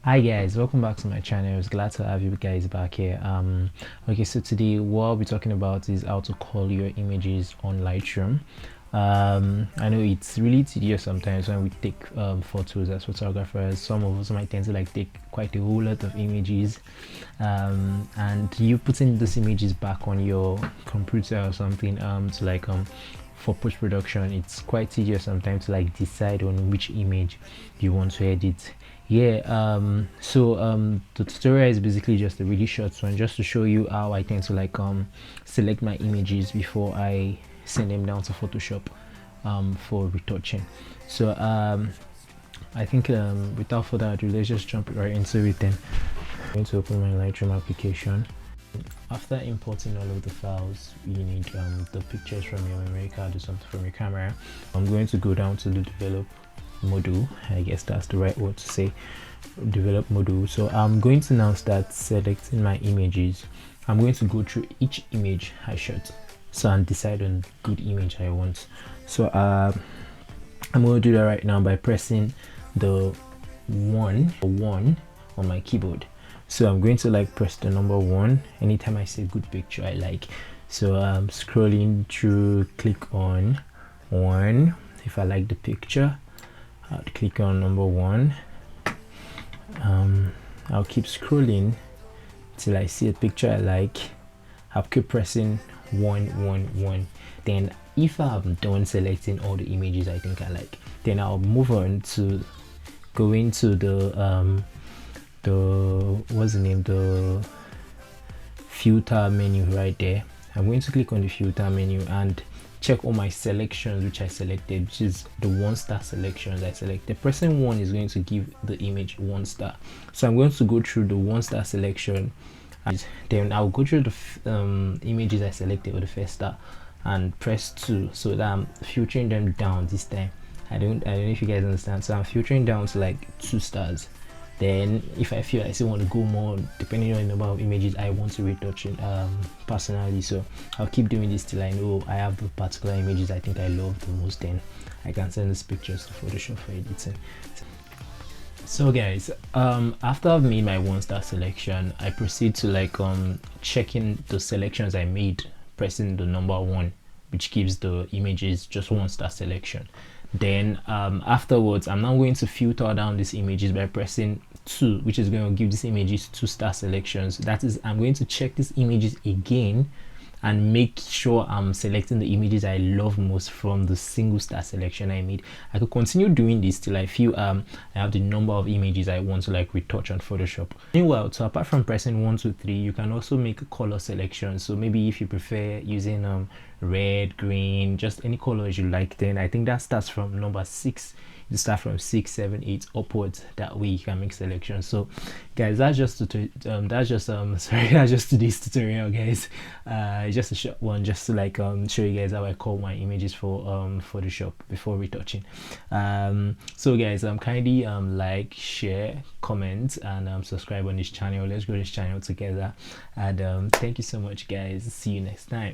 Hi guys, welcome back to my channel. It's glad to have you guys back here. Okay, so today what I'll be talking about is how to cull your images on Lightroom. I know it's really tedious sometimes when we take photos as photographers. Some of us might tend to like take quite a whole lot of images, and you putting those images back on your computer or something to like for post-production. It's quite tedious sometimes to like decide on which image you want to edit. The tutorial is basically just a really short one, just to show you how I tend to like select my images before I send them down to Photoshop for retouching. I think without further ado, let's just jump right into it. Then I'm going to open my Lightroom application. After importing all of the files, you need the pictures from your memory card or something from your camera. I'm going to go down to the develop module. I guess that's the right word to say, develop module. So I'm going to now start selecting my images. I'm going to go through each image I shot and decide on good image I want. So I'm going to do that right now by pressing the one on my keyboard. So I'm going to like press the number 1 anytime I see a good picture I like. So I'm scrolling through, click on 1. If I like the picture, I'll click on number 1. I'll keep scrolling till I see a picture I like. I'll keep pressing 1. Then if I'm done selecting all the images I think I like, then I'll move on to go into the the filter menu right there. I'm going to click on the filter menu and check all my selections which I selected, which is the 1-star selections I selected. Pressing 1 is going to give the image 1 star. So I'm going to go through the 1-star selection, and then I'll go through the images I selected with the first star and press 2, so that I'm filtering them down this time. I don't know if you guys understand. So I'm filtering down to like 2 stars. Then if I feel I still want to go more, depending on the number of images I want to retouch personally, so I'll keep doing this till I know I have the particular images I think I love the most. Then I can send these pictures to Photoshop for editing. So guys, after I've made my 1-star selection, I proceed to like checking the selections I made, pressing the number 1, which gives the images just 1-star selection. Then afterwards, I'm now going to filter down these images by pressing 2, which is going to give these images 2-star selections. That is, I'm going to check these images again and make sure I'm selecting the images I love most from the single-star selection I made. I could continue doing this till I feel I have the number of images I want to like retouch on Photoshop. Meanwhile, so apart from pressing 1, 2, 3, you can also make a color selection. So maybe if you prefer using red, green, just any colors you like, then I think that starts from number 6. You start from 6, 7, 8 upwards. That way you can make selections. So guys, that's just that's just today's tutorial, guys. Just a short one, just to like show you guys how I cull my images for Photoshop before retouching. So guys, kindly like, share, comment, and subscribe on this channel. Let's grow this channel together. And thank you so much, guys. See you next time.